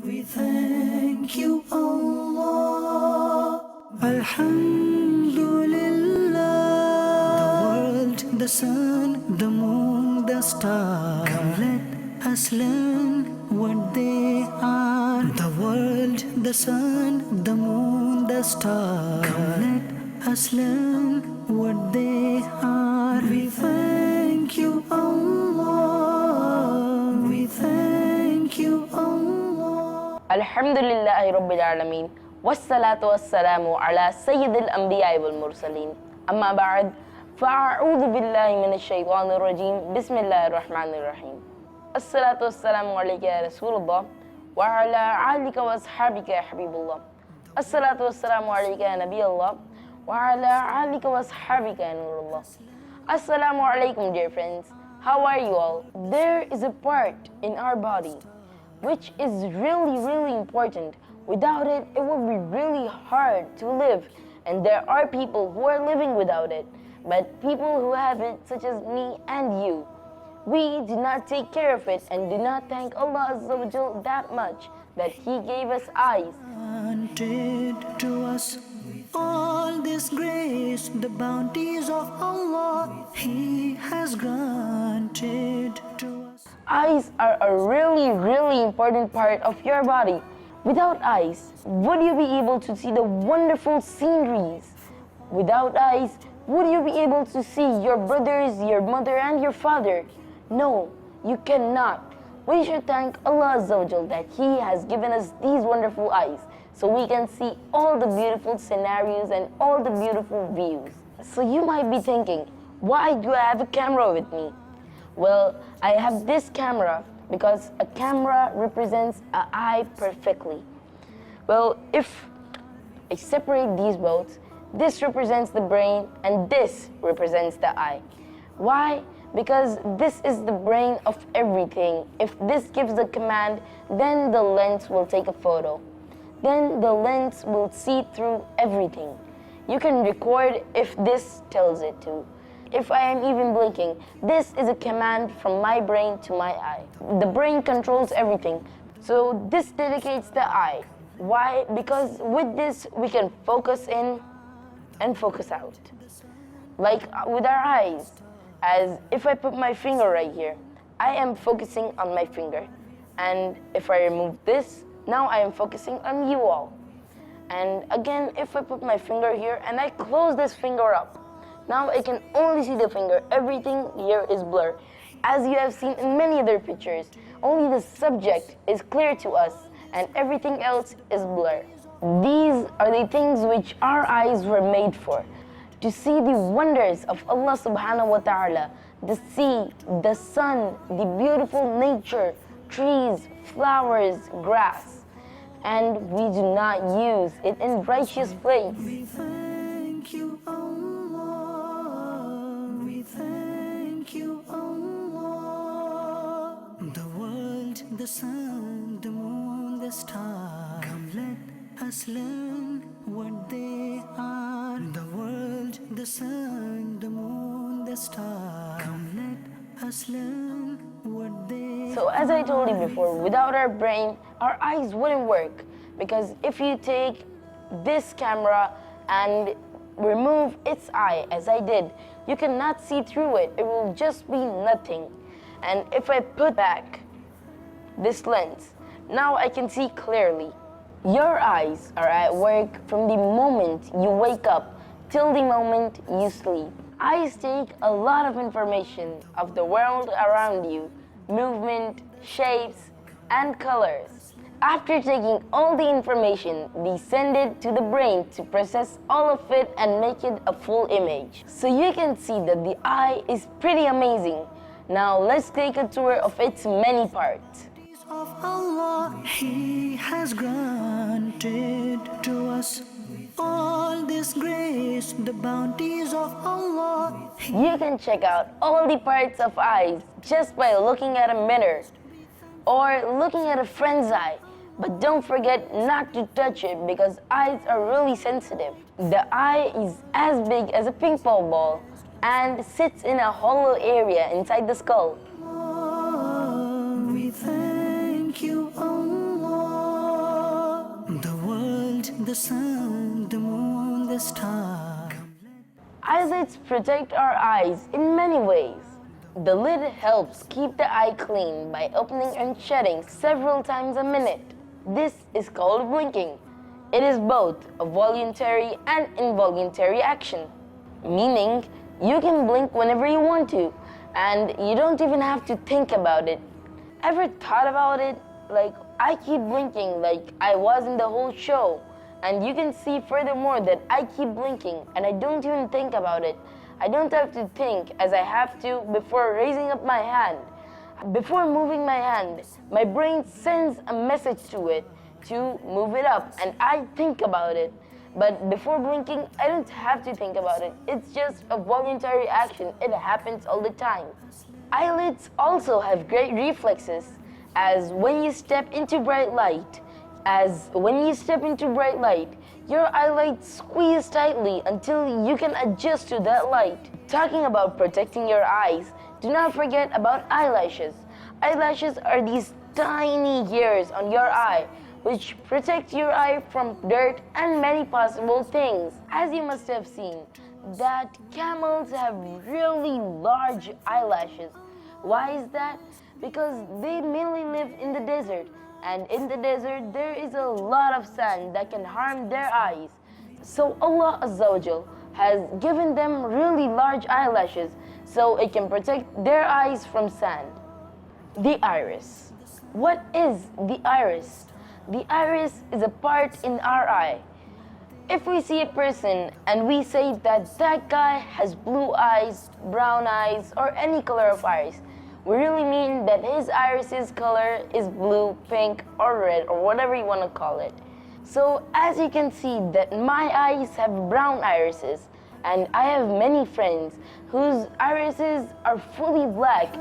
We thank you, Allah. Alhamdulillah. The world, the sun, the moon, the stars. Come let us learn what they are. The world, the sun, the moon, the stars. Come let us learn what they are. We thank you, Allah. We thank you, Allah. Alhamdulillahi Rabbil Alameen. Wassalatu wassalamu ala Sayyidil Anbiya wal Mursaleen. Amma ba'd. Fa'a'udhu billahi minash shaitanir rajim. Bismillahir rahmanir rahim. Assalatu wassalamu alayka ya Rasulullah wa ala alika wa ashabika ya Habibullah. Assalatu wassalamu alayka ya Nabi Allah wa ala alika wa ashabika ya Nurullah. Assalamu alaikum, dear friends. How are you all? There is a part in our body which is really important. Without it, it will be really hard to live. And there are people who are living without it. But people who have it, such as me and you, we do not take care of it and do not thank Allah Azza wa Jal that much that He gave us eyes. Granted to us all this grace, the bounties of Allah He has granted to us. Eyes are a really important part of your body. Without eyes, would you be able to see the wonderful sceneries? Without eyes, would you be able to see your brothers, your mother, and your father? No, you cannot. We should thank Allah Azza wa Jal that He has given us these wonderful eyes so we can see all the beautiful scenarios and all the beautiful views. So you might be thinking, why do I have a camera with me? Well, I have this camera because a camera represents an eye perfectly. Well, if I separate these both, this represents the brain and this represents the eye. Why? Because this is the brain of everything. If this gives the command, then the lens will take a photo. Then the lens will see through everything. You can record if this tells it to. If I am even blinking, this is a command from my brain to my eye. The brain controls everything. So this dedicates the eye. Why? Because with this we can focus in and focus out. Like with our eyes, as if I put my finger right here, I am focusing on my finger. And if I remove this, now I am focusing on you all. And again, if I put my finger here and I close this finger up, now I can only see the finger. Everything here is blurred. As you have seen in many other pictures, only the subject is clear to us and everything else is blurred. These are the things which our eyes were made for. To see the wonders of Allah subhanahu wa ta'ala, the sea, the sun, the beautiful nature, trees, flowers, grass. And we do not use it in righteous place. We thank you, Allah. We thank you, Allah. The world, the sun, the moon, the stars. Come let us learn what they are. The world, the sun, the moon, the stars. Come let us learn what they So as I told you before, without our brain, our eyes wouldn't work. Because if you take this camera and remove its eye, as I did, you cannot see through it. It will just be nothing. And if I put back this lens, now I can see clearly. Your eyes are at work from the moment you wake up till the moment you sleep. Eyes take a lot of information of the world around you, movement, shapes, and colors. After taking all the information, they send it to the brain to process all of it and make it a full image. So you can see that the eye is pretty amazing. Now let's take a tour of its many parts. of Allah He has granted to us. All this grace, the bounties of Allah. You can check out all the parts of eyes just by looking at a mirror or looking at a friend's eye. But don't forget not to touch it because eyes are really sensitive. The eye is as big as a ping pong ball and sits in a hollow area inside the skull. We thank you, Allah. the sun, the moon, the star. Eyelids protect our eyes in many ways. The lid helps keep the eye clean by opening and shutting several times a minute. This is called blinking. It is both a voluntary and involuntary action, meaning you can blink whenever you want to, and you don't even have to think about it. Ever thought about it? Like, I keep blinking like I was in the whole show. And you can see furthermore that I keep blinking and I don't even think about it. I don't have to think as I have to before raising up my hand. Before moving my hand, my brain sends a message to it to move it up and I think about it. But before blinking, I don't have to think about it. It's just a voluntary action. It happens all the time. Eyelids also have great reflexes, as when you step into bright light, your eyelids squeeze tightly until you can adjust to that light. Talking about protecting your eyes, do not forget about eyelashes. Eyelashes are these tiny hairs on your eye which protect your eye from dirt and many possible things. As you must have seen, that camels have really large eyelashes. Why is that? Because they mainly live in the desert. And in the desert, there is a lot of sand that can harm their eyes. So Allah Azza wa Jal has given them really large eyelashes so it can protect their eyes from sand. The iris. What is the iris? The iris is a part in our eye. If we see a person and we say that that guy has blue eyes, brown eyes, or any color of eyes, we really mean that his iris's color is blue, pink, or red, or whatever you want to call it. So as you can see that my eyes have brown irises, and I have many friends whose irises are fully black.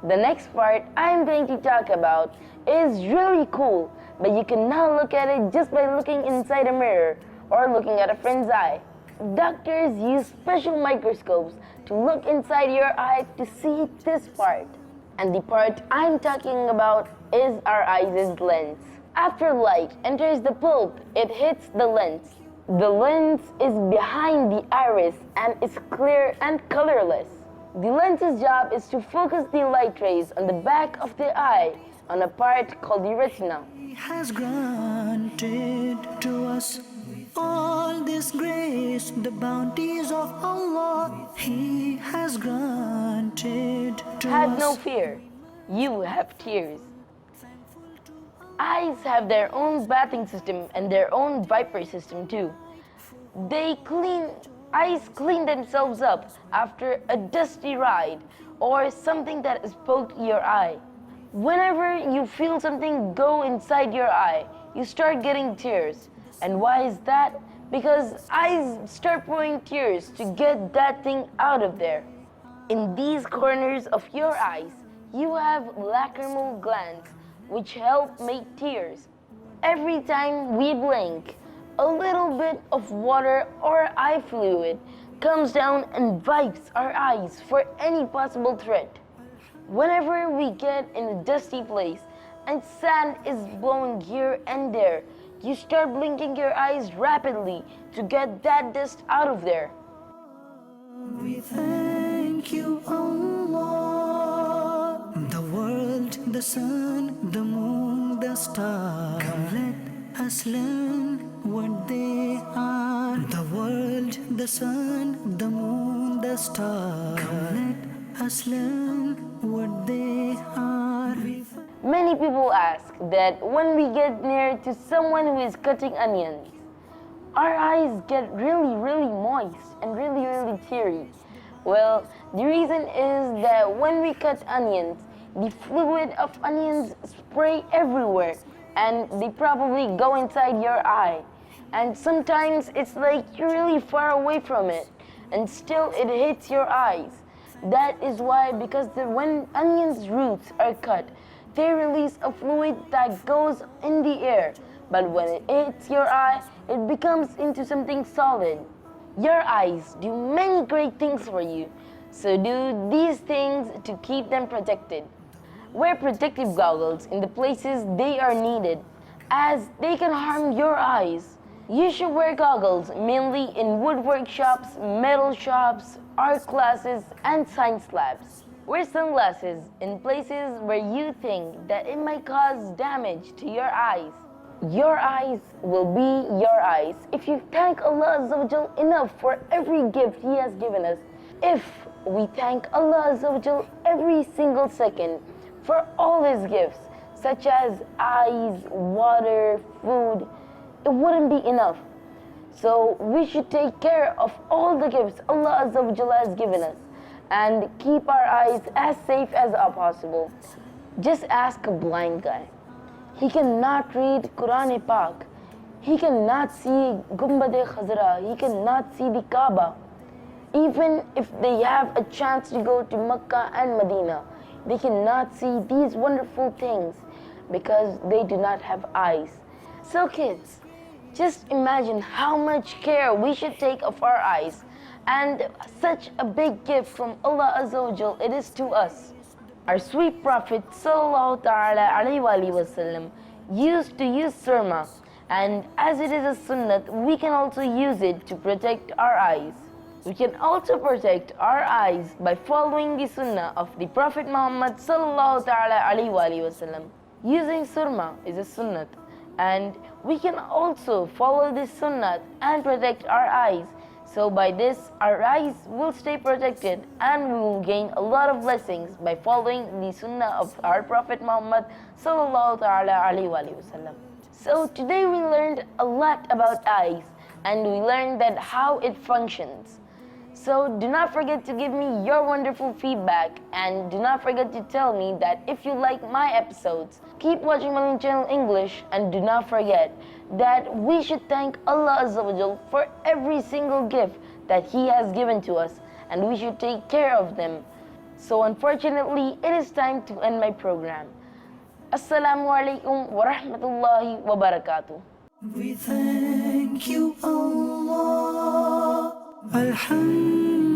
The next part I'm going to talk about is really cool, but you can now look at it just by looking inside a mirror or looking at a friend's eye. Doctors use special microscopes to look inside your eye to see this part. And the part I'm talking about is our eye's lens. After light enters the pulp, it hits the lens. The lens is behind the iris and is clear and colorless. The lens's job is to focus the light rays on the back of the eye on a part called the retina. He has granted to us all this grace, the bounties of Allah. He has granted to Have us. no fear, you have tears. Eyes have their own bathing system and their own viper system too. Eyes clean themselves up after a dusty ride or something that has poked your eye. Whenever you feel something go inside your eye, you start getting tears. And why is that? Because eyes start pouring tears to get that thing out of there. In these corners of your eyes, you have lacrimal glands which help make tears. Every time we blink, a little bit of water or eye fluid comes down and wipes our eyes for any possible threat. Whenever we get in a dusty place and sand is blowing here and there, you start blinking your eyes rapidly to get that dust out of there. We thank you, Allah. The world, the sun, the moon, the stars. Come let us learn what they are. The world, the sun, the moon, the stars. Come let us learn what they are. Many people ask that when we get near to someone who is cutting onions, our eyes get really moist and really teary. Well, the reason is that when we cut onions, the fluid of onions spray everywhere and they probably go inside your eye. And sometimes it's like you're really far away from it and still it hits your eyes. That is why, because when onions' roots are cut, they release a fluid that goes in the air. But when it hits your eye, it becomes into something solid. Your eyes do many great things for you, so do these things to keep them protected. wear protective goggles in the places they are needed, as they can harm your eyes. You should wear goggles mainly in woodwork shops, metal shops, art classes, and science labs. Wear sunglasses in places where you think that it might cause damage to your eyes. Your eyes will be your eyes if you thank Allah Azza wa Jal enough for every gift He has given us. If we thank Allah Azza wa Jal every single second for all His gifts, such as eyes, water, food, it wouldn't be enough. So we should take care of all the gifts Allah Azza wa Jalla has given us and keep our eyes as safe as possible. Just ask a blind guy. He cannot read Quran Pak. He cannot see Gumbad-e Khazra. He cannot see the Kaaba. Even if they have a chance to go to Mecca and Medina, they cannot see these wonderful things because they do not have eyes. So kids, just imagine how much care we should take of our eyes, and such a big gift from Allah Azza wa Jal it is to us. Our sweet Prophet Sallallahu Ta'ala Alaihi Wasallam used to use surma, and as it is a sunnah, we can also use it to protect our eyes. We can also protect our eyes by following the sunnah of the Prophet Muhammad Sallallahu Ta'ala Alaihi Wasallam. Using surma is a sunnah, and we can also follow this sunnah and protect our eyes. So by this, our eyes will stay protected and we will gain a lot of blessings by following the sunnah of our Prophet Muhammad Sallallahu Ta'ala Alaihi Wasallam. So today we learned a lot about eyes, and we learned that how it functions. So do not forget to give me your wonderful feedback, and do not forget to tell me that if you like my episodes. Keep watching Madani Channel English, and do not forget that we should thank Allah Azza wa Jal for every single gift that He has given to us, and we should take care of them. So unfortunately, it is time to end my program. Assalamu alaikum wa rahmatullahi wa barakatuh. We thank you, Allah. Alhamdulillah.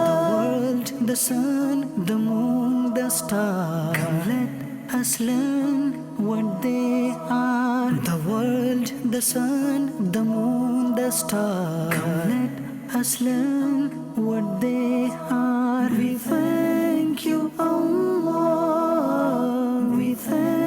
The world, the sun, the moon, the stars. Come let us learn what they are. The world, the sun, the moon, the stars. Come let us learn what they are. We thank you, Allah. We thank